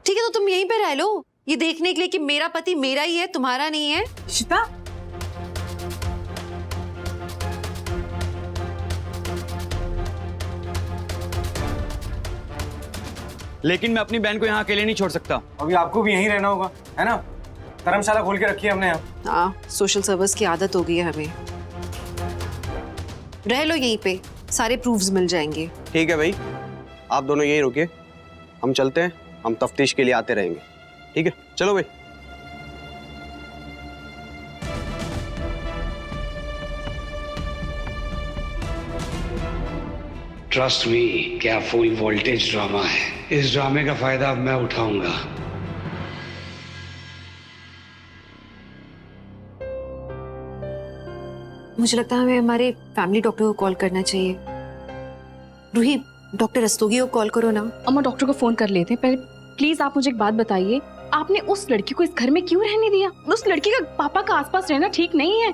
ठीक है तो तुम यहीं पे रह लो, ये देखने के लिए कि मेरा पति मेरा ही है, तुम्हारा नहीं है। इशिता, लेकिन मैं अपनी बहन को यहाँ अकेले नहीं छोड़ सकता। अभी आपको भी यहीं रहना होगा, है ना? धर्मशाला खोल के रखी है हमने यहाँ। हाँ, सोशल सर्विस की आदत हो गई है हमें। रह लो यहीं पे, सारे प्रूफ्स मिल जाएंगे। ठीक है भाई, आप दोनों यहीं रुकिए, हम चलते हैं, हम तफ्तीश के लिए आते रहेंगे। ठीक है, चलो भाई। ट्रस्ट मी, क्या फुल वोल्टेज ड्रामा है। इस ड्रामे का फायदा अब मैं उठाऊंगा। मुझे लगता है हमें हमारे फैमिली डॉक्टर को कॉल करना चाहिए। रूही, डॉक्टर रस्तोगी को कॉल करो ना। अम्मा डॉक्टर को फोन कर लेते हैं। पहले प्लीज आप मुझे एक बात बताइए, आपने उस लड़की को इस घर में क्यों रहने दिया? उस लड़की का पापा का आसपास रहना ठीक नहीं है।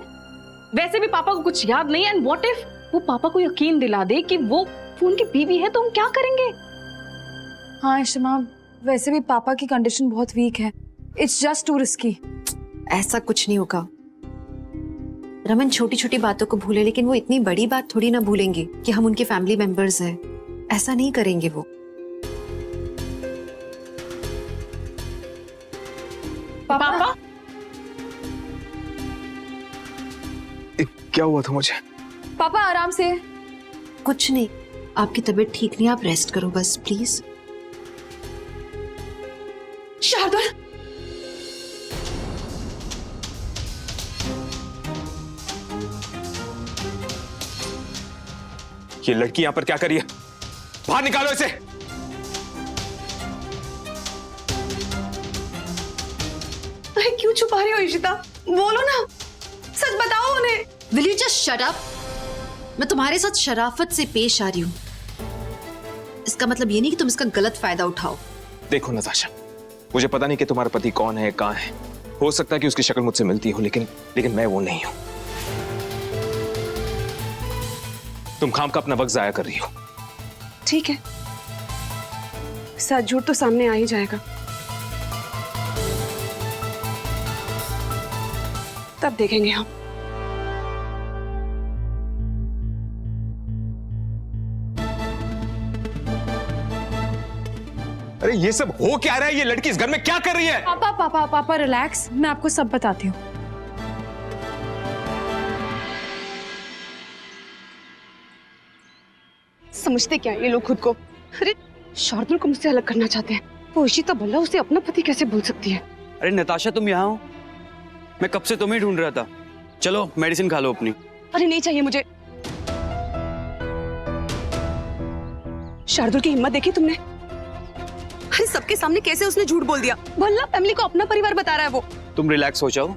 वैसे भी पापा को कुछ याद नहीं है, एंड व्हाट इफ वो पापा को यकीन दिला दे कि वो उनकी बीवी है, तो हम क्या करेंगे? हाँ इशिमा, वैसे भी पापा की कंडीशन बहुत वीक है। It's just to risky. ऐसा कुछ नहीं होगा। रमन छोटी छोटी बातों को भूले, लेकिन वो इतनी बड़ी बात थोड़ी ना भूलेंगे कि हम उनके फैमिली मेंबर्स हैं। ऐसा नहीं करेंगे वो। पापा क्या हुआ था मुझे? पापा आराम से। कुछ नहीं, आपकी तबीयत ठीक नहीं, आप रेस्ट करो बस प्लीज। शार्दुल, ये लड़की यहाँ पर क्या कर रही है? बाहर निकालो इसे। अरे क्यों छुपा रही हो इशिता? बोलो ना, सच बताओ उन्हें। Will you just shut up? मैं तुम्हारे साथ शराफत से पेश आ रही हूँ। इसका मतलब ये नहीं कि तुम इसका गलत फायदा उठाओ। देखो नताशा, मुझे पता नहीं कि तुम्हारा पति कौन है, कहाँ है। हो सकता है कि उसकी शक्ल मुझसे मिलती हो, लेकिन मैं वो नहीं हूं। तुम खाम का अपना वक्त जाया कर रही हो। ठीक है, सच झूठ तो सामने आ ही जाएगा, तब देखेंगे हम। अरे ये सब हो क्या रहा है? ये लड़की इस घर में क्या कर रही है? पापा पापा पापा रिलैक्स, मैं आपको सब बताती हूँ। समझते क्या है ये लोग खुद को? अरे शार्दुल को मुझसे अलग करना चाहते हैं। वो इशिता भल्ला उसे अपना पति कैसे भूल सकती है? अरे नताशा, तुम यहाँ हो? मैं कब से तुम्हें ढूंढ रहा था। चलो मेडिसिन खा लो अपनी। अरे नहीं चाहिए मुझे। शार्दुल की हिम्मत देखी तुमने? अरे सबके सामने कैसे उसने झूठ बोल दिया। भल्ला फैमिली को अपना परिवार बता रहा है वो। तुम रिलैक्स हो जाओ,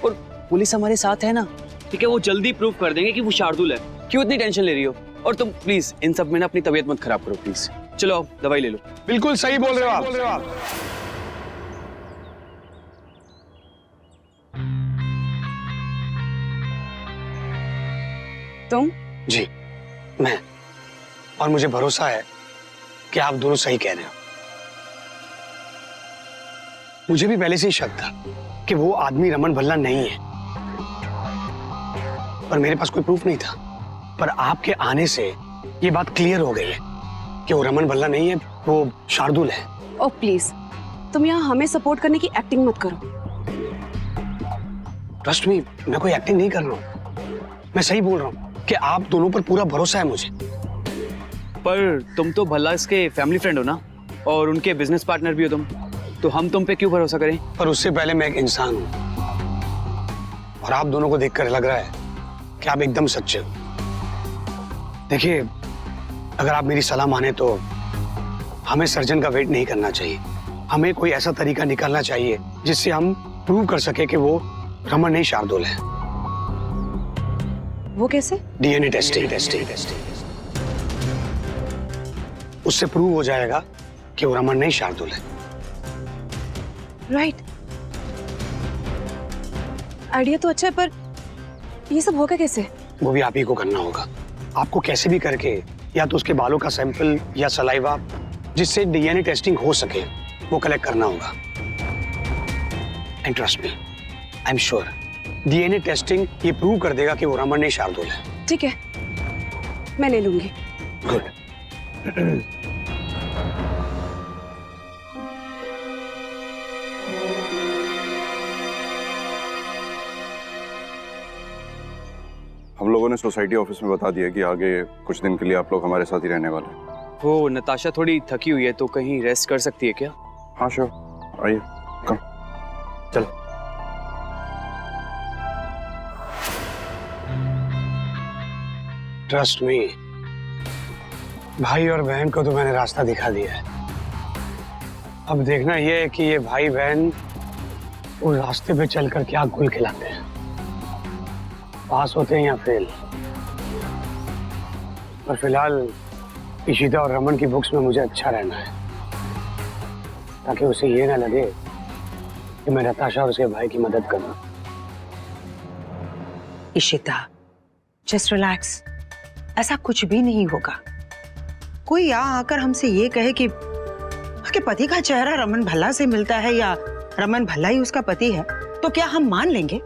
और पुलिस हमारे साथ है ना, ठीक है? वो जल्दी प्रूव कर देंगे कि वो शार्दुल है। क्यों इतनी टेंशन ले रही हो? और तुम प्लीज इन सब में ना अपनी तबीयत मत खराब करो प्लीज। चलो आओ, दवाई ले लो। बिल्कुल सही बोल रहे हो आप। तुम? जी, मैं। और मुझे भरोसा है कि आप दोनों सही कह रहे हो। मुझे भी पहले से ही शक था कि वो आदमी रमन भल्ला नहीं है, पर मेरे पास कोई प्रूफ नहीं था। पर आपके आने से ये बात क्लियर हो गई है कि वो रमन भल्ला नहीं है, वो शार्दुल है। ओ प्लीज, तुम यहाँ हमें सपोर्ट करने की एक्टिंग मत करो। ट्रस्ट मी, मैं कोई एक्टिंग नहीं कर रहा हूँ। मैं सही बोल रहा हूँ कि आप दोनों पर पूरा भरोसा है मुझे। पर तुम तो भल्ला इसके फैमिली फ्रेंड हो ना, और उनके बिजनेस पार्टनर भी हो तुम, तो हम तुम पे क्यों भरोसा करें? पर उससे पहले मैं एक इंसान हूँ, और आप दोनों को देखकर लग रहा है कि आप एकदम सच्चे हो। देखिए, अगर आप मेरी सलाह माने तो हमें सर्जन का वेट नहीं करना चाहिए। हमें कोई ऐसा तरीका निकालना चाहिए जिससे हम प्रूव कर सके कि वो रमन नहीं शार्दुल है। वो कैसे? DNA testing. उससे प्रूव हो जाएगा कि वो रमन नहीं शार्दुल है। राइट, आइडिया तो अच्छा है, पर ये सब होगा कैसे? वो भी आप ही को करना होगा। आपको कैसे भी करके या तो उसके बालों का सैंपल या सलाइवा जिससे डीएनए टेस्टिंग हो सके वो कलेक्ट करना होगा। And trust me, I am sure DNA testing ये प्रूव कर देगा कि वो रमन नहीं शार्दुल है। ठीक है, मैं ले लूंगी। गुड। हम लोगों ने सोसाइटी ऑफिस में बता दिया कि आगे कुछ दिन के लिए आप लोग हमारे साथ ही रहने वाले हैं। वो नताशा थोड़ी थकी हुई है तो कहीं रेस्ट कर सकती है क्या? हाँ श्योर, आइए कम। चल। ट्रस्ट मी, भाई और बहन को तो मैंने रास्ता दिखा दिया है। अब देखना यह है कि ये भाई बहन उस रास्ते पे चलकर क्या गुल खिलाते हैं, पास होते हैं या फेल। पर फिलहाल इशिता और रमन की बुक्स में मुझे अच्छा रहना है, ताकि उसे ये ना लगे कि मैं नताशा और उसके भाई की मदद कर रहा हूं। इशिता, जस्ट रिलैक्स, ऐसा कुछ भी नहीं होगा। कोई यहाँ आकर हमसे ये कहे कि उसके पति का चेहरा रमन भल्ला से मिलता है या रमन भल्ला ही उसका पति है, तो क्या हम मान लेंगे?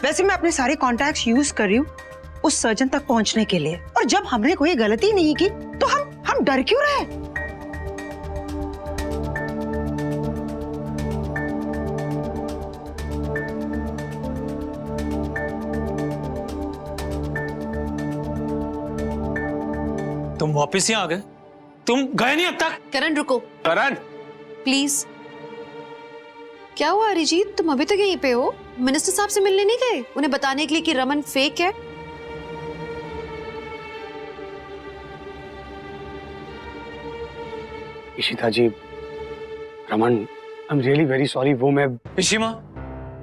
वैसे मैं अपने सारे कॉन्टैक्ट्स यूज कर रही हूँ उस सर्जन तक पहुंचने के लिए, और जब हमने कोई गलती नहीं की तो हम डर क्यों रहे? तुम वापस यहाँ आ गए? तुम गए नहीं अब तक? करण रुको, करण, प्लीज। क्या हुआ अरिजीत, तुम अभी तक यहीं पे हो? मिनिस्टर साहब से मिलने नहीं गए उन्हें बताने के लिए कि रमन फेक है? Ishita ji, Raman, I am really very sorry. वो मैं इशिमा,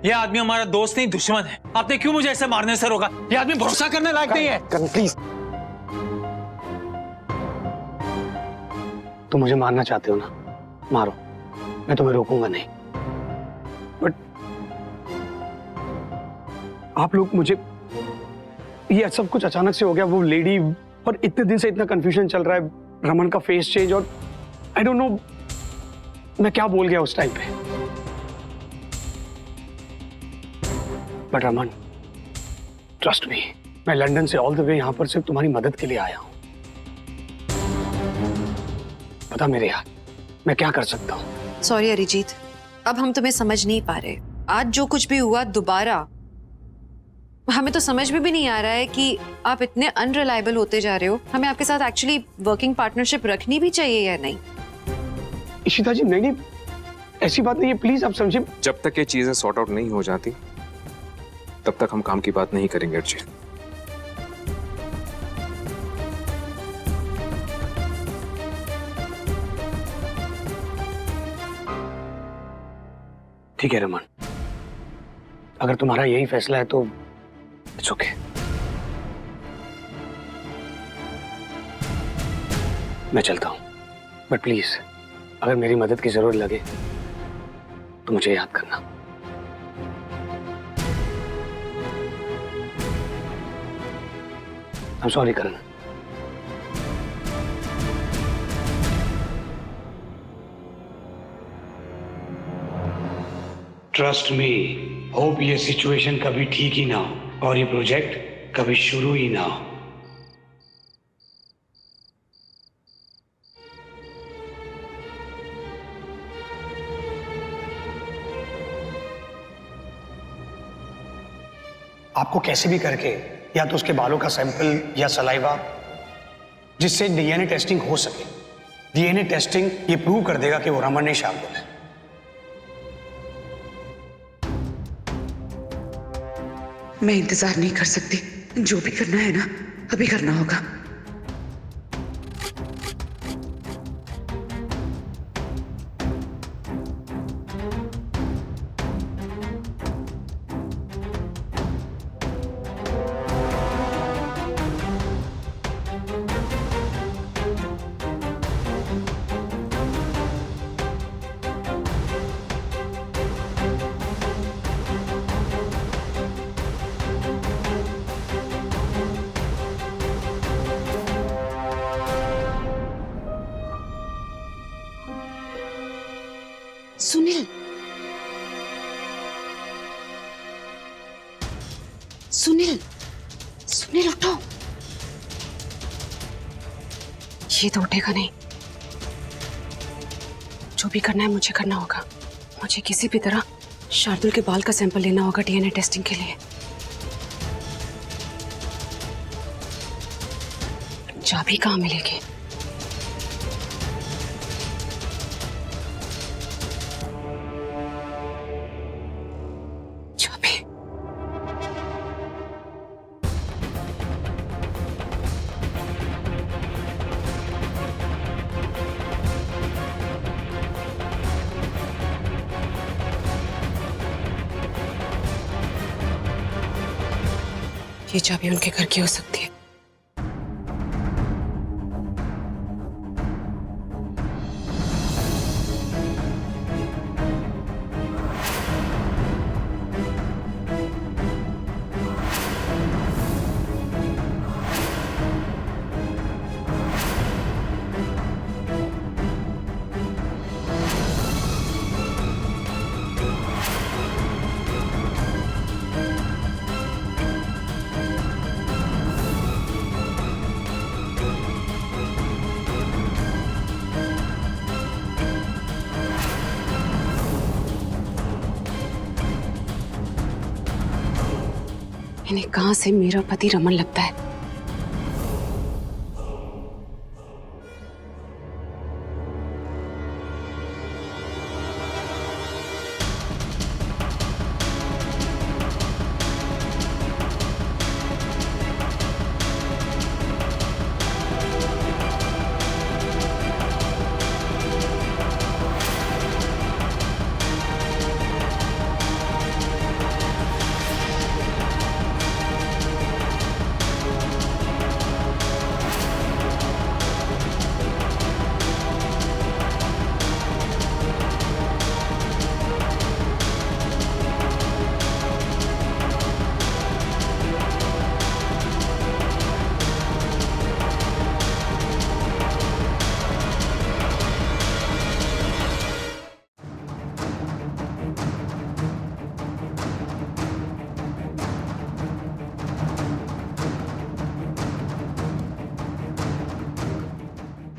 ये आदमी हमारा दोस्त नहीं दुश्मन है। आपने क्यों मुझे ऐसे मारने से रोका? ये आदमी भरोसा करने लायक नहीं है। प्लीज, तुम मुझे मारना चाहते हो ना, मारो, मैं तुम्हें रोकूंगा नहीं। बट आप लोग मुझे, ये सब कुछ अचानक से हो गया, वो लेडी, और इतने दिन से इतना कंफ्यूजन चल रहा है, रमन का फेस चेंज, और आई डोंट नो मैं क्या बोल गया उस टाइम पे। बट रमन, ट्रस्ट मी, मैं लंदन से ऑल द वे यहां पर सिर्फ तुम्हारी मदद के लिए आया हूं। बता मेरे यार, मैं क्या कर सकता हूं? सॉरी अरिजीत, अब हम तुम्हें समझ नहीं पा रहे। आज जो कुछ भी हुआ दोबारा, हमें तो समझ में भी नहीं आ रहा है कि आप इतने अनरिलायबल होते जा रहे हो। हमें आपके साथ एक्चुअली वर्किंग पार्टनरशिप रखनी भी चाहिए या नहीं? इशिता जी, नहीं, ऐसी बात नहीं है, प्लीज आप समझिए। जब तक ये चीजें सॉर्ट आउट नहीं हो जाती तब तक हम काम की बात नहीं करेंगे अर्जी। ठीक है रमन, अगर तुम्हारा यही फैसला है तो इट्स ओके। मैं चलता हूं, बट प्लीज अगर मेरी मदद की जरूरत लगे तो मुझे याद करना। I am sorry Karan. Trust me, hope ये सिचुएशन कभी ठीक ही ना हो और ये प्रोजेक्ट कभी शुरू ही ना हो। आपको कैसे भी करके या तो उसके बालों का सैंपल या सलाइवा, जिससे डीएनए टेस्टिंग हो सके। डीएनए टेस्टिंग ये प्रूव कर देगा कि वो रमन नहीं शार्दुल है। मैं इंतजार नहीं कर सकती, जो भी करना है ना अभी करना होगा। सुनील, सुनील, सुनील उठो। ये तो उठेगा नहीं। जो भी करना है मुझे करना होगा। मुझे किसी भी तरह शार्दुल के बाल का सैंपल लेना होगा डीएनए टेस्टिंग के लिए। चाबी कहाँ मिलेगी? चाबी। ये चाबी उनके घर की हो सकती है। इन्हें कहां से मेरा पति रमन लगता है?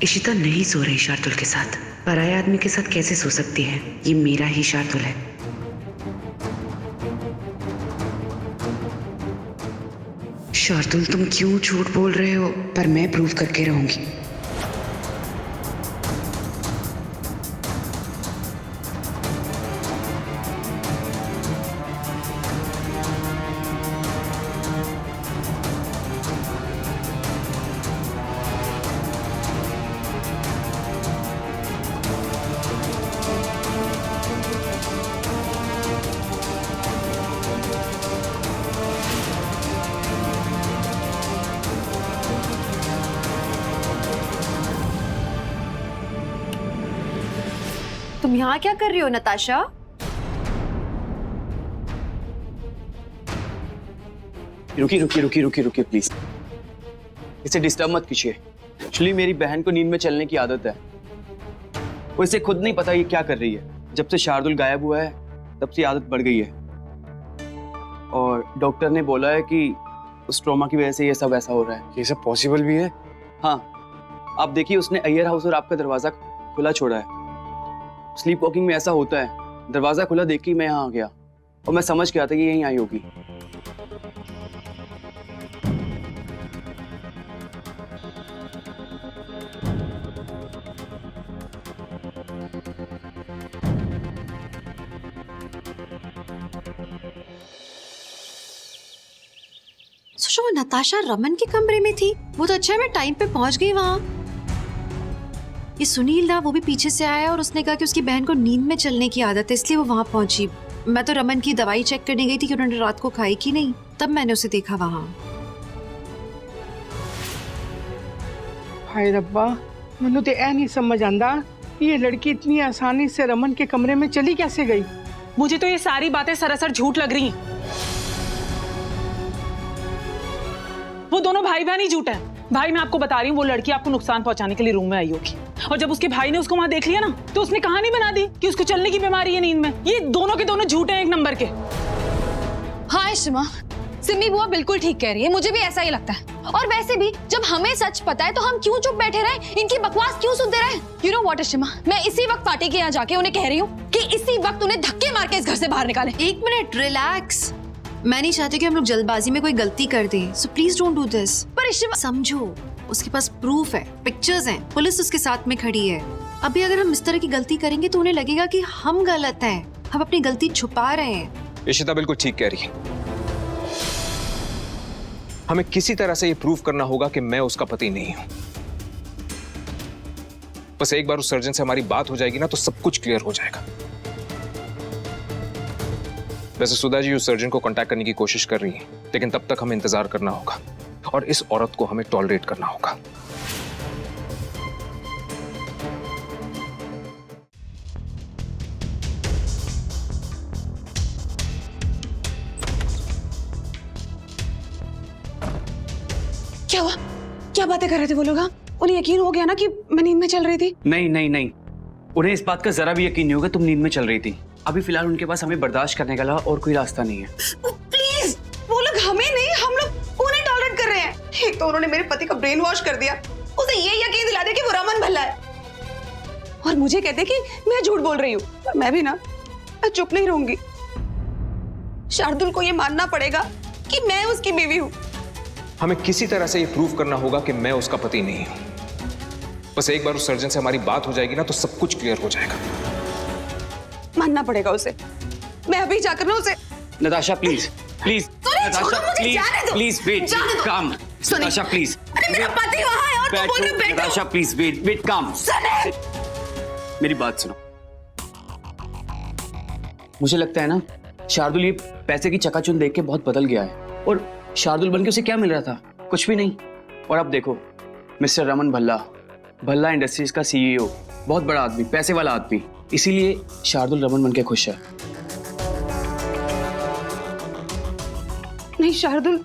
इशिता नहीं सो रही शार्दुल के साथ। पराये आदमी के साथ कैसे सो सकती है? ये मेरा ही शार्दुल है। शार्दुल, तुम क्यों झूठ बोल रहे हो? पर मैं प्रूव करके रहूंगी। तुम यहाँ क्या कर रही हो नताशा? रुकी प्लीज। इसे डिस्टर्ब मत कीजिए। एक्चुअली मेरी बहन को नींद में चलने की आदत है। वो इसे खुद नहीं पता ये क्या कर रही है। जब से शार्दुल गायब हुआ है तब से आदत बढ़ गई है और डॉक्टर ने बोला है कि उस ट्रॉमा की वजह से ये सब ऐसा हो रहा है। ये सब पॉसिबल भी है? हाँ, आप देखिए उसने अय्यर हाउस और आपका दरवाजा खुला छोड़ा है। स्लीप वॉकिंग में ऐसा होता है। दरवाजा खुला देख के मैं यहाँ आ गया और मैं समझ गया था कि यहीं आई होगी। सोचो वो नताशा रमन के कमरे में थी। वो तो अच्छा है मैं टाइम पे पहुंच गई वहां। ये सुनील था, वो भी पीछे से आया और उसने कहा कि उसकी बहन को नींद में चलने की आदत है, इसलिए वो वहां पहुंची। मैं तो रमन की दवाई चेक करने गई थी कि उन्होंने रात को खाई कि नहीं, तब मैंने उसे देखा वहां। हाय रब्बा, मैनू तो यह नहीं समझ आंदा ये लड़की इतनी आसानी से रमन के कमरे में चली कैसे गई। मुझे तो ये सारी बातें सरासर झूठ लग रही हैं। वो दोनों भाई बहन ही झूठ है। भाई मैं आपको बता रही हूँ, वो लड़की आपको नुकसान पहुंचाने के लिए रूम में आई होगी, और जब उसके भाई ने उसको वहां देख लिया ना, तो उसने कहानी बना दी कि उसको चलने की बीमारी है नींद में। ये दोनों के दोनों झूठे हैं, एक नंबर के। हाँ इशिमा, सिमी बुआ बिल्कुल ठीक कह रही है, मुझे भी ऐसा ही लगता है। और वैसे भी जब हमें सच पता है तो हम क्यों चुप बैठे रहे, इनकी बकवास क्यों सुनते रहे? यू नो व्हाट इशिमा, मैं इसी वक्त पार्टी के यहाँ जाके उन्हें कह रही हूँ कि इसी वक्त उन्हें धक्के मार के इस घर से बाहर निकाले। एक मिनट, रिलैक्स। मैं नहीं चाहती कि हम लोग जल्दबाजी में कोई गलती कर दें, so please don't do this. पर इशिमा, समझो, उसके पास प्रूफ है, पिक्चर्स हैं, पुलिस उसके साथ में खड़ी है। अभी अगर हम इस तरह की गलती करेंगे तो उन्हें लगेगा कि हम गलत हैं, हम अपनी गलती छुपा रहे हैं। इशिता बिल्कुल ठीक कह रही है। हमें किसी तरह से ये प्रूव करना होगा कि मैं उसका पति नहीं हूं। बस एक बार उस सर्जन से हमारी बात हो जाएगी ना, तो सब कुछ क्लियर हो जाएगा। वैसे सुधा जी उस सर्जन को कांटेक्ट करने की कोशिश कर रही है, लेकिन तब तक हमें इंतजार करना होगा और इस औरत को हमें टॉलरेट करना होगा। क्या हुआ? क्या बातें कर रहे थे वो लोग? हाँ, उन्हें यकीन हो गया ना कि मैं नींद में चल रही थी? नहीं नहीं नहीं, उन्हें इस बात का जरा भी यकीन नहीं होगा तुम नींद में चल रही थी। अभी फिलहाल उनके पास हमें बर्दाश्त करने का और कोई रास्ता नहीं है। प्लीज, वो लोग हमें नहीं, हम लोग उन्हें टॉलरेट कर रहे हैं। एक तो उन्होंने मेरे पति का ब्रेन वॉश कर दिया, उसे ये यकीन दिला दिया कि वो रमन भल्ला है, और मुझे कहते कि मैं झूठ बोल रही हूँ। पर मैं भी ना, मैं चुप नहीं रहूंगी। शार्दुल को ये मानना पड़ेगा कि मैं उसकी बीवी हूँ। हमें किसी तरह से ये प्रूव करना होगा कि मैं उसका पति नहीं हूं। बस एक बार उस सर्जन से हमारी बात हो जाएगी ना, तो सब कुछ क्लियर हो जाएगा। मानना पड़ेगा उसे। मैं अभी जाकर ना उसे। Natasha please please, Natasha please please wait, काम। नताशा प्लीज, मेरा पति वहां है और तुम बोल रहे हो बैठो। नताशा प्लीज वेट वेट, काम। मेरी बात सुनो। मुझे लगता है ना शार्दुल ये पैसे की चकाचौंध देख के बहुत बदल गया है, और शार्दुल बन के उसे क्या मिल रहा था? कुछ भी नहीं। और अब देखो, मिस्टर रमन भल्ला, भल्ला इंडस्ट्रीज का सीईओ, बहुत बड़ा आदमी, पैसे वाला आदमी, इसीलिए शार्दुल रमन बन के खुश है। नहीं, शार्दुल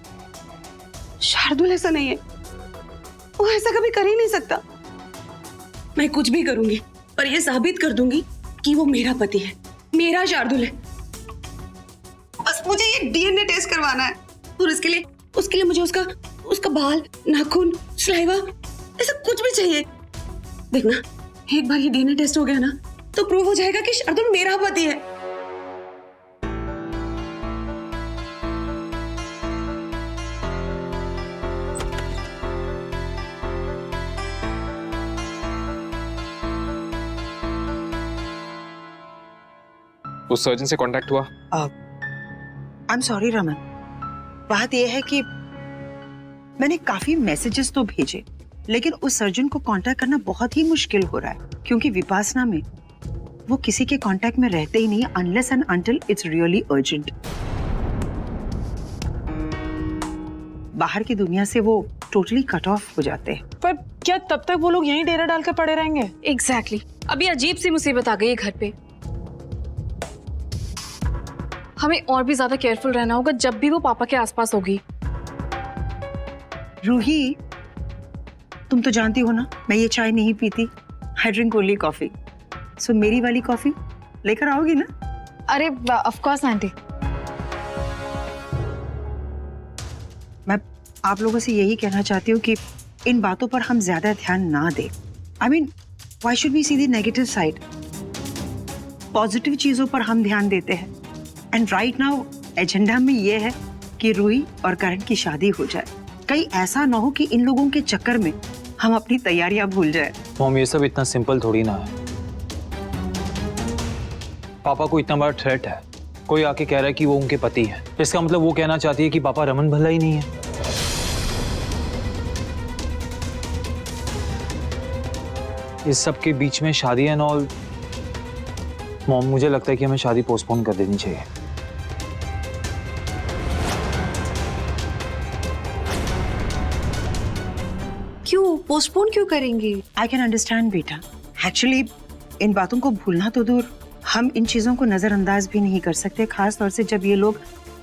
ऐसा नहीं है। वो ऐसा कभी कर ही नहीं सकता। मैं कुछ भी करूंगी, पर ये साबित कर दूंगी कि वो मेरा पति है, मेरा शार्दुल है। बस मुझे ये डीएनए टेस्ट करवाना है, और उसके लिए मुझे उसका बाल, नाखून, सलाइवा, ऐसा कुछ भी चाहिए। देखना, एक बार ये डीएनए टेस्ट हो गया ना, तो प्रूव हो जाएगा कि शार्दुल मेरा पति है। उस सर्जन से कांटेक्ट हुआ? आई एम सॉरी रमन, बात यह है कि मैंने काफी मैसेजेस तो भेजे, लेकिन उस सर्जन को कांटेक्ट करना बहुत ही मुश्किल हो रहा है, क्योंकि विपासना में वो किसी के कांटेक्ट में रहते ही नहीं, unless and until it's really urgent. बाहर की दुनिया से वो टोटली कट ऑफ हो जाते हैं। पर क्या तब तक वो लोग यहीं डेरा डाल कर पड़े रहेंगे? एग्जैक्टली। अभी अजीब सी मुसीबत आ गई है घर पे। हमें और भी ज्यादा केयरफुल रहना होगा जब भी वो पापा के आसपास होगी। रूही, तुम तो जानती हो ना, मैं ये चाय नहीं पीती, आई ड्रिंक ओनली कॉफी। सो मेरी वाली कॉफी लेकर आओगी ना? अरे ऑफ कोर्स आंटी। मैं आप लोगों से यही कहना चाहती हूँ कि इन बातों पर हम ज्यादा ध्यान ना दें। I mean, why should we see the negative side? Positive चीजों पर हम ध्यान देते हैं। एंड राइट नाउ एजेंडा में ये है कि रूही और करण की शादी हो जाए। कहीं ऐसा ना हो कि इन लोगों के चक्कर में हम अपनी तैयारियां भूल जाए। मॉम, ये सब इतना सिंपल थोड़ी ना है। पापा को इतना बड़ा थ्रेट है, कोई आके कह रहा है कि वो उनके पति है, इसका मतलब वो कहना चाहती है कि पापा रमन भल्ला ही नहीं है। इस सब के बीच में शादी एंड ऑल। मॉम, मुझे लगता है कि हमें शादी पोस्टपोन कर देनी चाहिए। क्यों पोस्टपोन क्यों करेंगे? आई कैन अंडरस्टैंड बेटा। एक्चुअली इन बातों को भूलना तो दूर, हम इन चीजों को नजरअंदाज भी नहीं कर सकते, खास तौर से जब ये लोग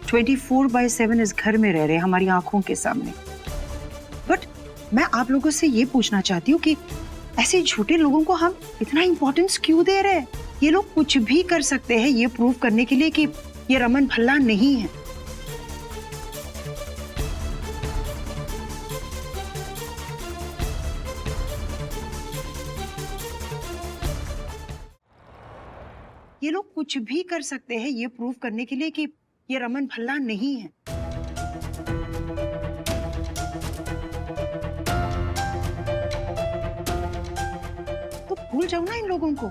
24/7 इस घर में रह रहे हैं हमारी आंखों के सामने। बट मैं आप लोगों से ये पूछना चाहती हूँ कि ऐसे झूठे लोगों को हम इतना इम्पोर्टेंस क्यों दे रहे हैं? ये लोग कुछ भी कर सकते हैं ये प्रूव करने के लिए कि ये रमन भल्ला नहीं है। ये लोग कुछ भी कर सकते हैं ये प्रूव करने के लिए कि ये रमन भल्ला नहीं है। तो भूल जाओ ना इन लोगों को।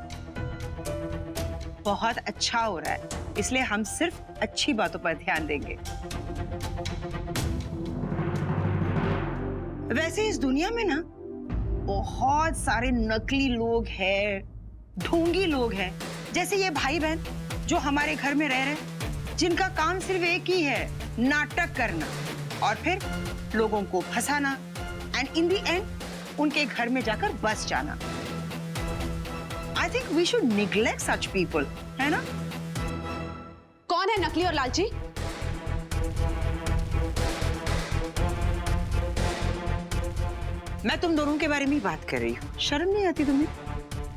बहुत अच्छा हो रहा है, इसलिए हम सिर्फ अच्छी बातों पर ध्यान देंगे। वैसे इस दुनिया में ना बहुत सारे नकली लोग हैं, ढोंगी लोग हैं, जैसे ये भाई बहन जो हमारे घर में रह रहे हैं, जिनका काम सिर्फ एक ही है, नाटक करना और फिर लोगों को फंसाना एंड इन द एंड उनके घर में जाकर बस जाना। I think we should neglect such people, है ना? कौन है नकली और लालची? मैं तुम दोनों के बारे में ही बात कर रही हूँ। शर्म नहीं आती तुम्हें?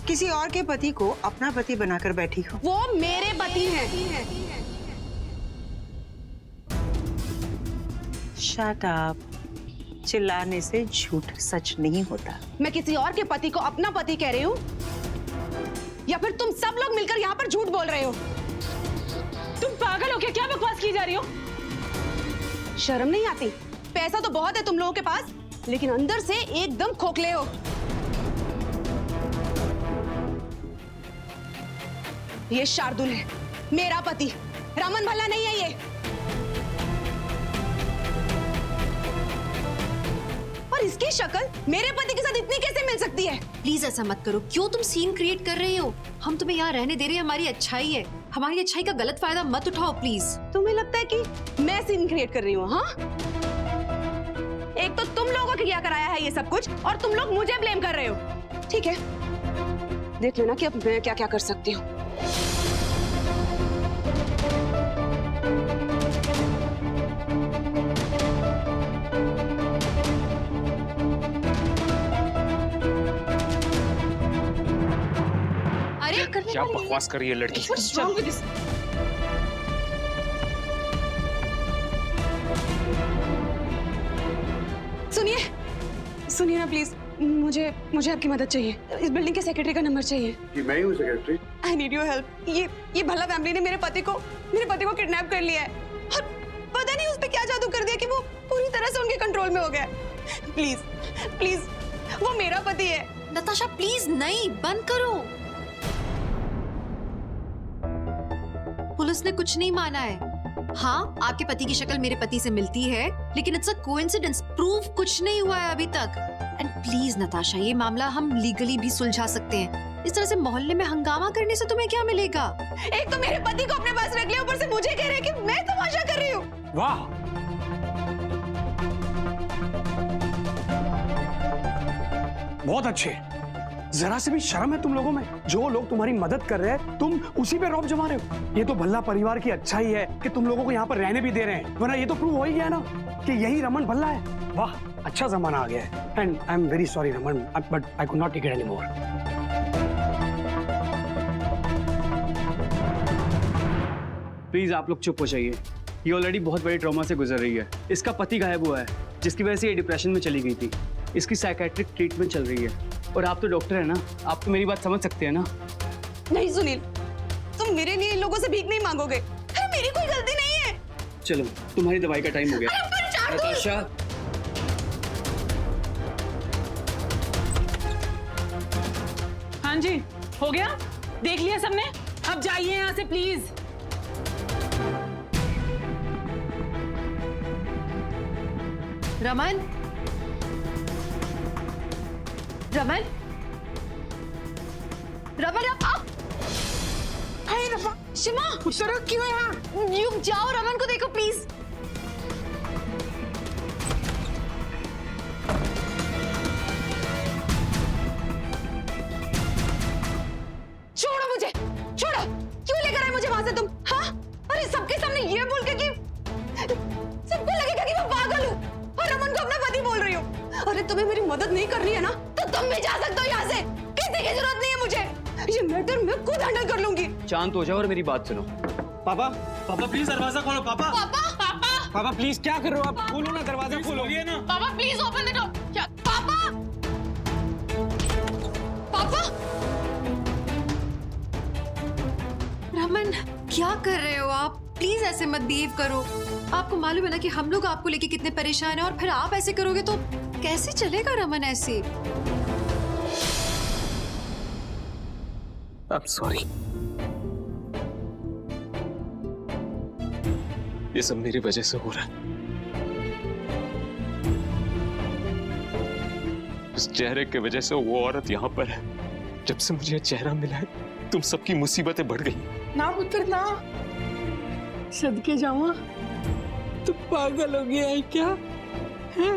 किसी और के पति को अपना पति बनाकर बैठी हो। वो मेरे पति हैं। Shut up. चिल्लाने से झूठ सच नहीं होता। मैं किसी और के पति को अपना पति कह रही हूँ या फिर तुम सब लोग मिलकर यहाँ पर झूठ बोल रहे हो? तुम पागल हो क्या? क्या बकवास की जा रही हो? शर्म नहीं आती? पैसा तो बहुत है तुम लोगों के पास, लेकिन अंदर से एकदम खोखले हो। ये शार्दुल है, मेरा पति। रमन भल्ला नहीं है ये। और इसकी शक्ल मेरे पति के साथ इतनी कैसे मिल सकती है? प्लीज ऐसा मत करो। क्यों तुम सीन क्रिएट कर रही हो? हम तुम्हें यहाँ रहने दे रहे हैं, हमारी अच्छाई है। हमारी अच्छाई का गलत फायदा मत उठाओ प्लीज। तुम्हें लगता है कि मैं सीन क्रिएट कर रही हूँ? हाँ, एक तो तुम लोगों को किया कराया है ये सब कुछ और तुम लोग मुझे ब्लेम कर रहे हो। ठीक है, देख लेना कि अब मैं क्या क्या कर सकती हूँ। क्या बकवास कर रही है लड़की? सुनिए सुनिए ना प्लीज, मुझे आपकी मदद चाहिए। इस बिल्डिंग के सेक्रेटरी का नंबर चाहिए। मैं ही हूँ secretary. I need your help. ये भल्ला फैमिली ने मेरे पति को किडनैप कर लिया है और पता नहीं उस पे क्या जादू कर दिया कि वो पूरी तरह से उनके कंट्रोल में हो गया। प्लीज प्लीज, वो मेरा पति है। नताशा प्लीज नहीं, बंद करो। पुलिस ने कुछ नहीं माना है। हाँ, आपके पति की शक्ल मेरे पति से मिलती है, लेकिन इट्स अ कोइंसिडेंस। प्रूफ कुछ नहीं हुआ है अभी तक। एंड प्लीज नताशा, ये मामला हम लीगली भी सुलझा सकते हैं। इस तरह से मोहल्ले में हंगामा करने से तुम्हें क्या मिलेगा? एक तो मेरे पति को अपने पास रख लिया, ऊपर से मुझे कह रहे हैं कि मैं तमाशा कर रही हूँ। वाह, बहुत अच्छे। जरा से भी शर्म है तुम लोगों में? जो लोग तुम्हारी मदद कर रहे हैं तुम उसी पे रौब जमा रहे हो। ये तो भल्ला परिवार की अच्छाई है कि तुम लोगों को यहाँ पर रहने भी दे रहे हैं, वरना ये तो प्रूव हो ही गया ना कि यही रमन भल्ला है। वाह, अच्छा जमाना आ गया है। And I am very sorry Raman, but I could not take it any more. Please आप लोग चुप हो जाइए। ये ऑलरेडी बहुत बड़े ट्रॉमा से गुजर रही है। इसका पति गायब हुआ है, जिसकी वजह से ये डिप्रेशन में चली गई थी। इसकी साइकेट्रिक ट्रीटमेंट चल रही है। और आप तो डॉक्टर है ना, आप तो मेरी बात समझ सकते हैं ना? नहीं सुनील, तुम मेरे लिए इन लोगों से भीख नहीं मांगोगे। अरे मेरी कोई गलती नहीं है। चलो, तुम्हारी दवाई का टाइम हो गया। नताशा, हाँ जी, हो गया? देख लिया सबने? अब जाइए यहाँ से प्लीज। रमन, रमन, रमन आप। हाय रफा, शिमा, क्यों यहाँ? रुक जाओ, रमन को देखो प्लीज। छोड़ो मुझे, छोड़ो। क्यों लेकर आए मुझे वहां से तुम? हाँ, अरे सबके सामने ये बोल के कि सबको लगेगा कि मैं पागल हूँ और रमन को अपना पति बोल रही हूँ। अरे तुम्हें मेरी ये मैटर मैं खुद हैंडल कर लूंगी। शांत हो जाओ और मेरी बात सुनो। पापा पापा प्लीज दरवाजा खोलो पापा। पापा पापा पापा प्लीज क्या कर रहे हो आप? खोलो ना दरवाजा, खोलो। खोलिए ना। पापा प्लीज ओपन द डोर। क्या पापा? पापा रमन, क्या कर रहे हो आप? प्लीज ऐसे मत बिहेव करो। आपको मालूम है ना कि हम लोग आपको लेके कितने परेशान हैं, और फिर आप ऐसे करोगे तो कैसे चलेगा रमन ऐसे? I'm sorry. ये सब मेरी वजह से हो रहा है। उस चेहरे की वजह से वो औरत यहाँ पर है। जब से मुझे चेहरा मिला है, तुम सबकी मुसीबतें बढ़ गई। ना पुत्र ना, सदके जावा, तू पागल हो गया है क्या? हैं?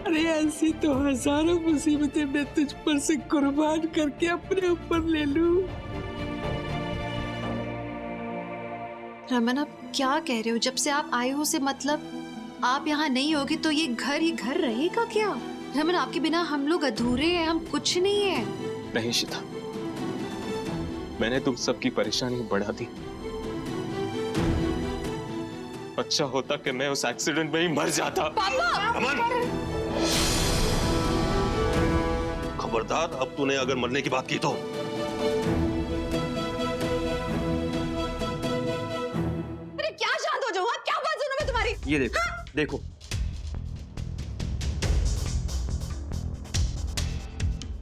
अरे ऐसी तो हजारों मुसीबतें मैं तुझ पर से कुर्बान करके अपने ऊपर ले लूं। रमन, आप क्या कह रहे हो? जब से आप आए हो से मतलब आप यहाँ नहीं होगे तो ये घर रहेगा क्या? रमन, आपके बिना हम लोग अधूरे हैं, हम कुछ नहीं है। नहीं शिता, मैंने तुम सबकी परेशानी बढ़ा दी। अच्छा होता कि मैं उस एक्सीडेंट में ही मर जाता। खबरदार, अब तूने अगर मरने की बात की तो। अरे क्या शांत हो जाऊँ? क्या बात सुनूं मैं तुम्हारी? ये देखो, देखो।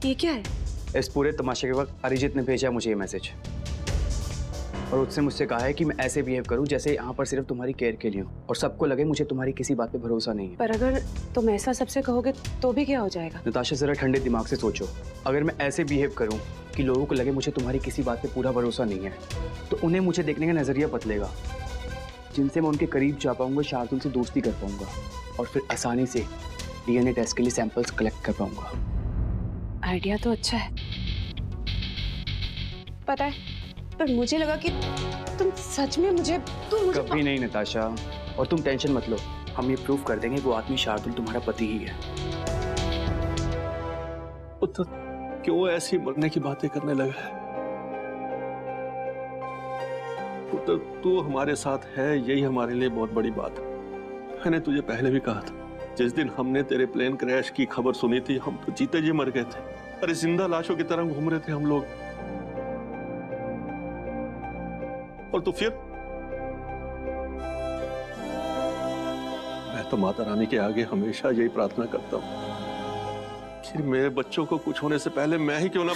ये क्या है? इस पूरे तमाशे के वक्त अरिजीत ने भेजा मुझे ये मैसेज, और उसने मुझसे कहा है कि मैं ऐसे बिहेव करूं जैसे यहाँ पर सिर्फ तुम्हारी केयर के लिए हूँ, और सबको लगे मुझे तुम्हारी किसी बात पे भरोसा नहीं है। पर अगर तुम ऐसा सबसे कहोगे तो भी क्या हो जाएगा? नताशा, जरा ठंडे दिमाग से सोचो। अगर मैं ऐसे बिहेव करूं कि लोगों को लगे मुझे तुम्हारी किसी बात पे पूरा भरोसा नहीं है, तो उन्हें मुझे देखने का नजरिया बदलेगा, जिनसे मैं उनके करीब जा पाऊंगा, शार्दुल से दोस्ती कर पाऊंगा, और फिर आसानी से डीएनए टेस्ट के लिए सैंपल्स कलेक्ट कर पाऊंगा। आइडिया तो अच्छा है, पता है, पर मुझे लगा कि तुम सच में मुझे कभी नहीं नताशा, और तुम टेंशन मत लो, हम ये प्रूव कर देंगे वो आदमी शार्दुल तुम्हारा पति ही है। पुत्र, क्यों ऐसी मरने की बातें करने लगा है? पुत्र, तू हमारे साथ है, यही हमारे लिए बहुत बड़ी बात है। मैंने तुझे पहले भी कहा था, जिस दिन हमने तेरे प्लेन क्रैश की खबर सुनी थी, हम तो जीते जी मर गए थे। अरे जिंदा लाशों की तरह घूम रहे थे हम लोग। और तो फिर मैं तो माता रानी के आगे हमेशा यही प्रार्थना करता हूँ कि मेरे बच्चों को कुछ होने से पहले मैं ही क्यों ना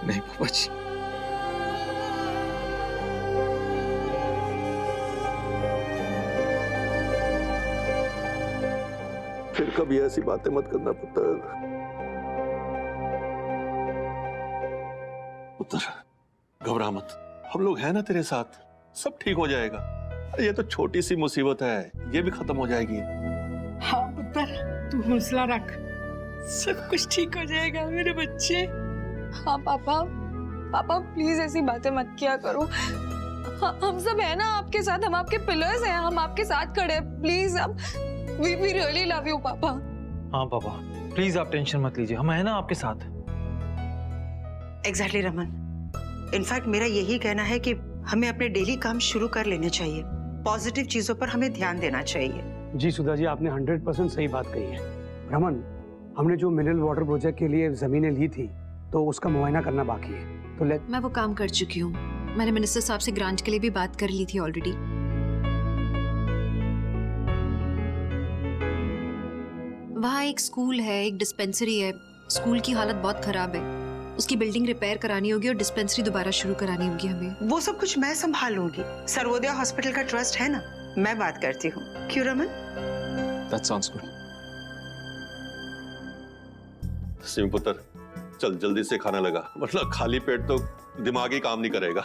नहीं पापा जी, फिर कभी ऐसी बातें मत करना पुत्र। पुत्र, घबरा मत, हम लोग हैं ना तेरे साथ, सब ठीक हो जाएगा। अरे ये तो छोटी सी मुसीबत है, ये भी खत्म हो जाएगी। हाँ पुत्र, तू हौसला रख, सब कुछ ठीक हो जाएगा मेरे बच्चे। हाँ पापा, पापा प्लीज ऐसी बातें मत किया करो। हम सब है ना आपके साथ, हम आपके पिलर्स हैं, हम आपके साथ खड़े हैं। प्लीज अब वी रियली लव यू पापा। हाँ पापा, प्लीज आप टेंशन मत लीजिए, हम है ना आपके साथ। एग्जैक्टली रमन, इनफैक्ट मेरा यही कहना है कि हमें अपने डेली काम शुरू कर लेने चाहिए। पॉजिटिव चीजों पर हमें ध्यान देना चाहिए। जी सुधा जी, आपने 100% सही बात कही है। रमन, हमने जो मिनरल वाटर प्रोजेक्ट के लिए जमीनें ली थी, तो उसका मुआयना करना बाकी है, तो मैं वो काम कर चुकी हूँ। मैंने मिनिस्टर साहब से ग्रांट के लिए भी बात कर ली थी ऑलरेडी। वहाँ एक स्कूल है, एक डिस्पेंसरी है। स्कूल की हालत बहुत खराब है, उसकी बिल्डिंग रिपेयर करानी होगी और डिस्पेंसरी दोबारा शुरू करानी होगी हमें। वो सब कुछ मैं संभाल लूंगी। सर्वोदय हॉस्पिटल का ट्रस्ट है ना, मैं बात करती हूँ। क्यों Raman? That sounds good. Singh पुत्र, चल जल्दी से खाना लगा, वरना खाली पेट तो दिमाग ही काम नहीं करेगा।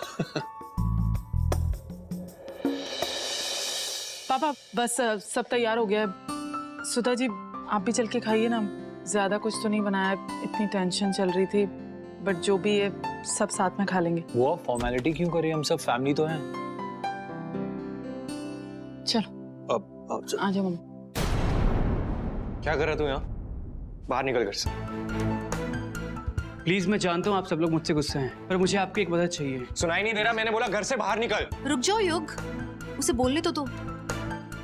पापा बस सब तैयार हो गया है। सुधा जी आप भी चल के खाइए ना, ज्यादा कुछ तो नहीं बनाया, इतनी टेंशन चल रही थी, बट जो भी है सब साथ में खा लेंगे। वो फॉर्मेलिटी क्यों करें, हम सब फैमिली तो हैं। चलो अब आ जाओ मम्मी। क्या कर रहा तू यहाँ? बाहर निकल घर से। प्लीज, मैं जानता हूँ आप सब लोग मुझसे गुस्से हैं, पर मुझे आपकी एक मदद चाहिए। सुनाई नहीं दे रहा? मैंने बोला घर से बाहर निकल। रुक जाओ युग, उसे बोलने तो दो।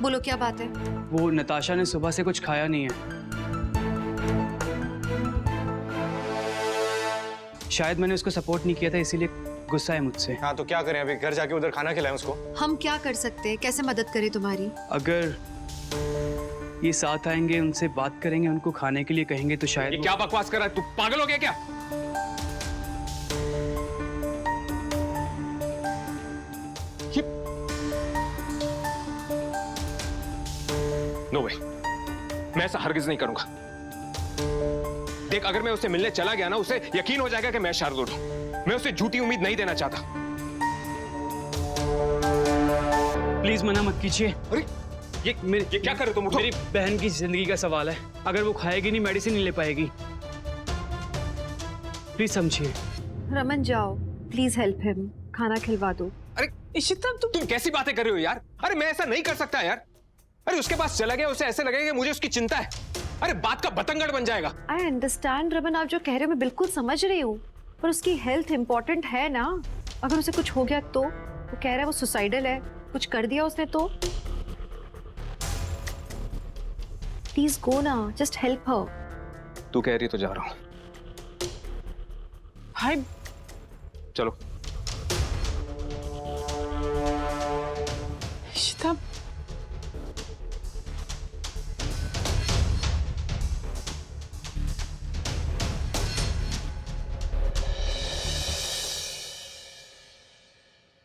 बोलो क्या बात है? वो नताशा ने सुबह से कुछ खाया नहीं है। शायद मैंने उसको सपोर्ट नहीं किया था, इसीलिए गुस्सा है मुझसे। हाँ तो क्या करें अभी? घर जाके उधर खाना खिलाएं उसको? हम क्या कर सकते हैं? कैसे मदद करें तुम्हारी? अगर ये साथ आएंगे, उनसे बात करेंगे, उनको खाने के लिए कहेंगे तो शायद। ये क्या बकवास कर रहा है? तू पागल हो गया क्या? नो वे, मैं ऐसा हरगिज नहीं करूंगा। देख, अगर मैं उससे मिलने चला गया ना, उसे यकीन हो जाएगा कि मैं शार्दुल हूं। मैं उसे झूठी उम्मीद नहीं देना चाहता। प्लीज मना मत कीजिए। अरे ये क्या कर रहे हो तुम? मेरी बहन की जिंदगी का सवाल है। अगर वो खाएगी नहीं, मेडिसिन नहीं ले पाएगी। प्लीज समझिए। रमन जाओ, प्लीज हेल्प हिम, खाना खिलवा दो। अरे इशिता, तुम कैसी बातें कर रहे हो यार? अरे मैं ऐसा नहीं कर सकता यार। अरे उसके पास चला गया, उसे ऐसे लगेगा कि मुझे उसकी चिंता है। अरे बात का बतंगड़ बन जाएगा। आई अंडरस्टैंड रमन, आप जो कह रहे हो मैं बिल्कुल समझ रही हूँ, पर उसकी हेल्थ इंपॉर्टेंट है ना। अगर उसे कुछ हो गया तो? वो कह रहा है वो सुसाइडल है, कुछ कर दिया उसने तो? प्लीज गो ना, जस्ट हेल्प हर। तू कह रही तो जा रहा हूं। भाई चलो। इशिता,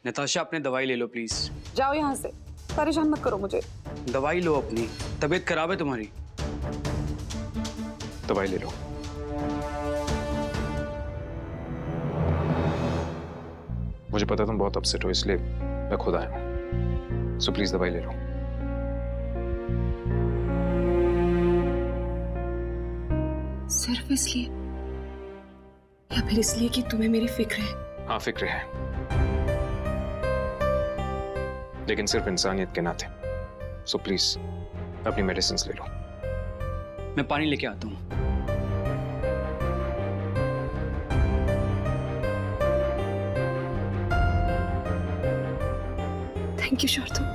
नताशा, अपने दवाई ले लो प्लीज। जाओ यहाँ से, परेशान मत करो मुझे। दवाई लो अपनी, तबीयत खराब है तुम्हारी। दवाई ले लो। मुझे पता तुम बहुत अपसेट हो, इसलिए मैं खुद आया हूं। सो प्लीज दवाई ले लो। सिर्फ इसलिए, या फिर इसलिए कि तुम्हें मेरी फिक्र है? हाँ फिक्र है, लेकिन सिर्फ इंसानियत के नाते। सो प्लीज अपनी मेडिसिन ले लो। मैं पानी लेके आता हूँ। थैंक यू शार्दुल,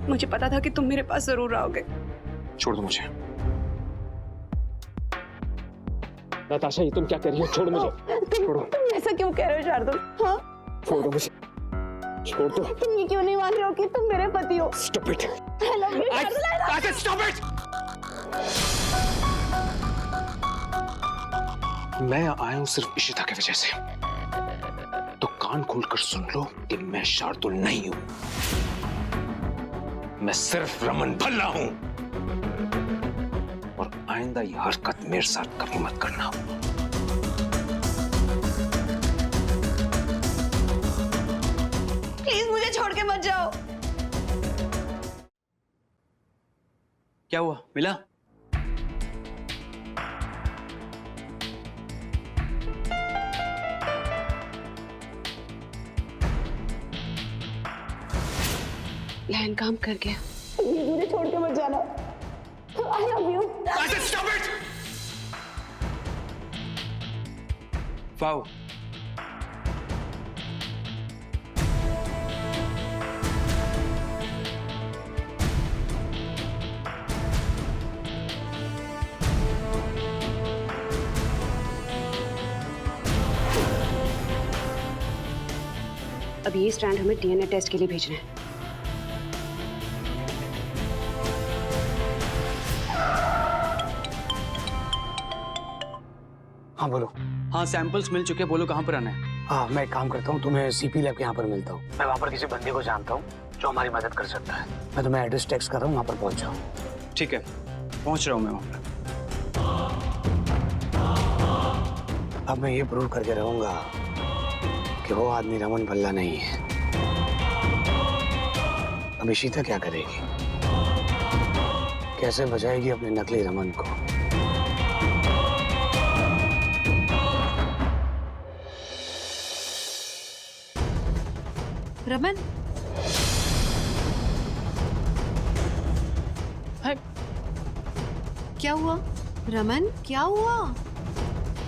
मुझे पता था कि तुम मेरे पास जरूर आओगे। छोड़ दो मुझे। नताशा, ये तुम क्या कर रही हो? छोड़ मुझे। छोड़ो। तुम ऐसा क्यों कह रहे हो शार्दुल? हाँ, छोड़ दो मुझे। छोड़ दो। तुम ये क्यों नहीं मान रहे हो कि तुम मेरे पति हो? Stop it. I love you, Shardul, I love you. Stop it. मैं आया हूं सिर्फ इशिता की वजह से, तो कान खोलकर सुन लो कि मैं शार्दुल नहीं हूं। मैं सिर्फ रमन भल्ला हूं, और आइंदा ये हरकत मेरे साथ कभी मत करना। प्लीज मुझे छोड़ के मत जाओ। क्या हुआ? मिला? प्लान काम कर गया। मुझे छोड़ के मत जाना। I love you. Stop it. Wow, अब ये स्टैंड हमें डीएनए टेस्ट के लिए भेजना है। हाँ बोलो। हाँ सैंपल्स मिल चुके, बोलो कहाँ पर आना है? हाँ मैं एक काम करता हूँ, तुम्हें सीपी लैब के यहाँ पर मिलता हूँ। मैं वहाँ पर किसी बंदे को जानता हूँ जो हमारी मदद कर सकता है। मैं तुम्हें एड्रेस टेक्स्ट कर रहा हूँ, वहाँ पर पहुँच जाओ। ठीक है, पहुँच रहा हूँ मैं वहाँ पर। अब मैं ये प्रूव करके रहूंगा कि वो आदमी रमन भल्ला नहीं है। अब इशिता क्या करेगी? कैसे बचाएगी अपने नकली रमन को? रमन, भाई क्या हुआ रमन, क्या हुआ?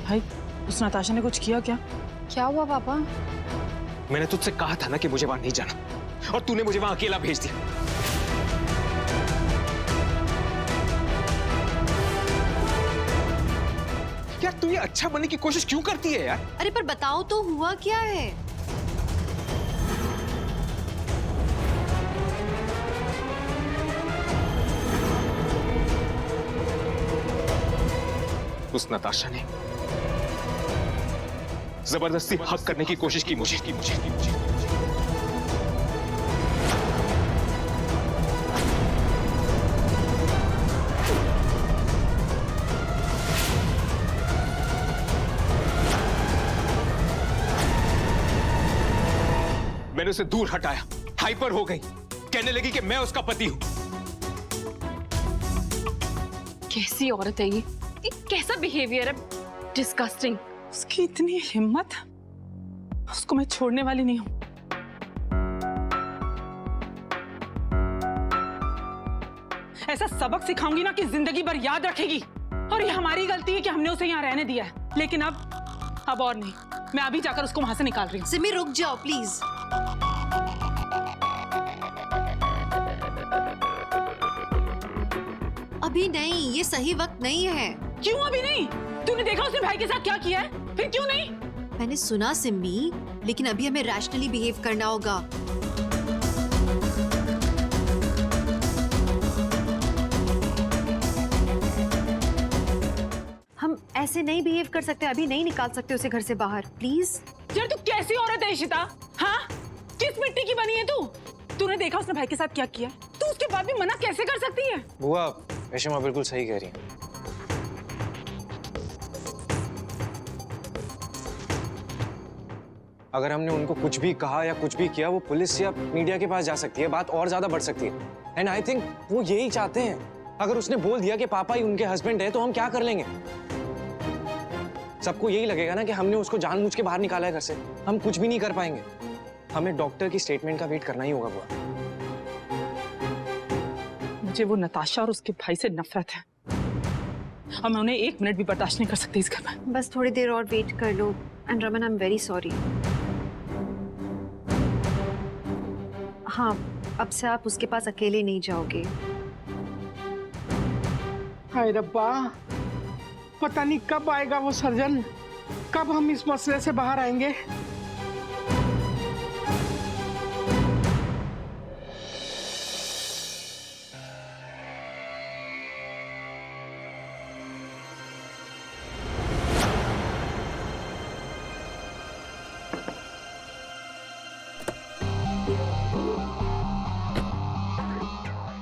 भाई उस नताशा ने कुछ किया क्या? क्या हुआ पापा? मैंने तुझसे कहा था ना कि मुझे वहां नहीं जाना, और तूने मुझे वहां अकेला भेज दिया। यार तू ये अच्छा बनने की कोशिश क्यों करती है यार? अरे पर बताओ तो हुआ क्या है? उस नताशा ने जबरदस्ती हक करने की कोशिश की मुझे। मैंने उसे दूर हटाया, हाइपर हो गई, कहने लगी कि मैं उसका पति हूं। कैसी औरत है ये कैसा बिहेवियर है, डिस्गस्टिंग। उसकी इतनी हिम्मत, उसको मैं छोड़ने वाली नहीं हूं। ऐसा सबक सिखाऊंगी ना कि जिंदगी भर याद रखेगी। और ये हमारी गलती है कि हमने उसे यहाँ रहने दिया है, लेकिन अब और नहीं। मैं अभी जाकर उसको वहां से निकाल रही हूँ। सिमी रुक जाओ प्लीज। अभी नहीं, ये सही वक्त नहीं है। क्यों अभी नहीं? तूने देखा उसने भाई के साथ क्या किया है, फिर क्यों नहीं? मैंने सुना सिम्मी, लेकिन अभी हमें रैशनली बिहेव करना होगा। हम ऐसे नहीं बिहेव कर सकते, अभी नहीं निकाल सकते उसे घर से बाहर, प्लीज। यार तू कैसी औरत है इशिता? हाँ, किस मिट्टी की बनी है तू? तूने देखा उसने भाई के साथ क्या किया? तू उसके बाद भी मना कैसे कर सकती है? बुआ, रेशमा बिल्कुल सही कह रही है। अगर हमने उनको कुछ भी कहा या कुछ भी किया, वो पुलिस या मीडिया के पास जा सकती है, बात और ज्यादा बढ़ सकती है। एंड आई थिंक वो यही चाहते हैं। अगर उसने बोल दिया कि पापा ही उनके हस्बैंड है, तो हम क्या कर लेंगे? सबको यही लगेगा ना कि हमने उसको जानबूझ के बाहर निकाला है घर से। हम कुछ भी नहीं कर पाएंगे। हमें डॉक्टर की स्टेटमेंट का वेट करना ही होगा बुआ। मुझे वो नताशा और उसके भाई से नफरत है, और मैं उन्हें 1 मिनट भी बर्दाश्त नहीं कर सकती इस घर में। बस थोड़ी देर और वेट कर लो। And Raman, I am very sorry. हाँ, अब से आप उसके पास अकेले नहीं जाओगे। हाय रब्बा, पता नहीं कब आएगा वो सर्जन, कब हम इस मसले से बाहर आएंगे।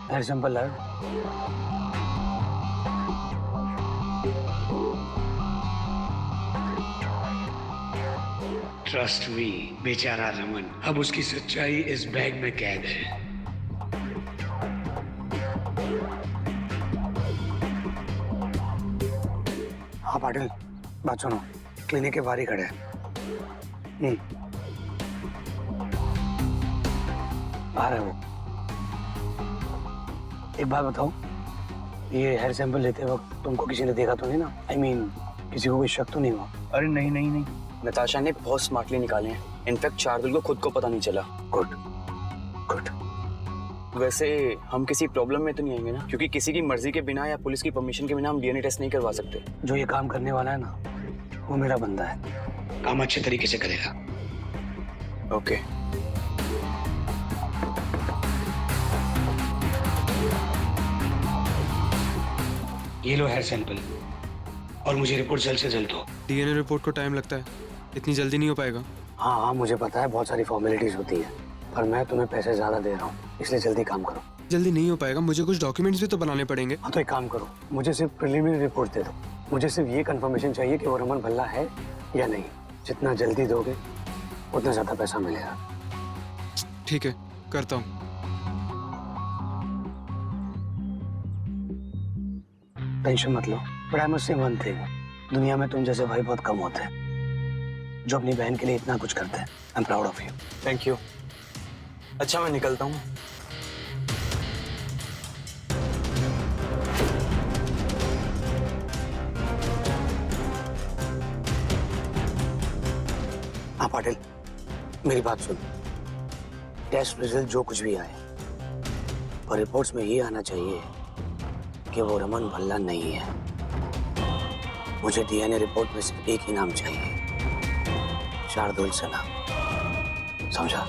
Very simple, lad. Trust me, बेचारा रमन, अब उसकी सच्चाई इस बैग में कैद है। हाँ पाटिल, बात सुनो, क्लिनिक के बाहर ही खड़े हैं। बाहर है वो। एक बात बताओ, ये हेयर सैंपल लेते वक्त तुमको किसी ने देखा तो नहीं ना? I mean, किसी को कोई शक तो नहीं हुआ? अरे नहीं नहीं नहीं, नताशा ने बहुत स्मार्टली निकाले हैं। इनफैक्ट शार्दुल को खुद को पता नहीं चला। Good good. वैसे हम किसी प्रॉब्लम में तो नहीं आएंगे ना, क्योंकि किसी की मर्जी के बिना या पुलिस की परमिशन के बिना हम डीएनए टेस्ट नहीं करवा सकते। जो ये काम करने वाला है ना, वो मेरा बंदा है, काम अच्छे तरीके से करेगा। ओके। ये लो हेयर सैंपल, और मुझे रिपोर्ट जल्द से जल्द दो। डीएनए रिपोर्ट को टाइम लगता है, इतनी जल्दी नहीं हो पाएगा। हाँ हाँ मुझे पता है, बहुत सारी फॉर्मेलिटीज होती है, पर मैं तुम्हें पैसे ज्यादा दे रहा हूँ, इसलिए जल्दी काम करो। जल्दी नहीं हो पाएगा, मुझे कुछ डॉक्यूमेंट्स भी तो बनाने पड़ेंगे। हाँ तो एक काम करो, मुझे सिर्फ प्रिलिमिनरी रिपोर्ट दे दो। मुझे सिर्फ ये कंफर्मेशन चाहिए कि वो रमन भल्ला है या नहीं। जितना जल्दी दोगे उतना ज्यादा पैसा मिलेगा। ठीक है, करता हूँ। टेंशन मत लो, but I must say one thing, दुनिया में तुम जैसे भाई बहुत कम होते हैं जो अपनी बहन के लिए इतना कुछ करते हैं। I am proud of you. Thank you. अच्छा मैं निकलता हूँ। हाँ पाटिल, मेरी बात सुन। टेस्ट रिजल्ट जो कुछ भी आए, और रिपोर्ट्स में ये आना चाहिए कि वो रमन भल्ला नहीं है। मुझे डीएनए रिपोर्ट में सिर्फ एक ही नाम चाहिए, शार्दुल सिन्हा। समझा?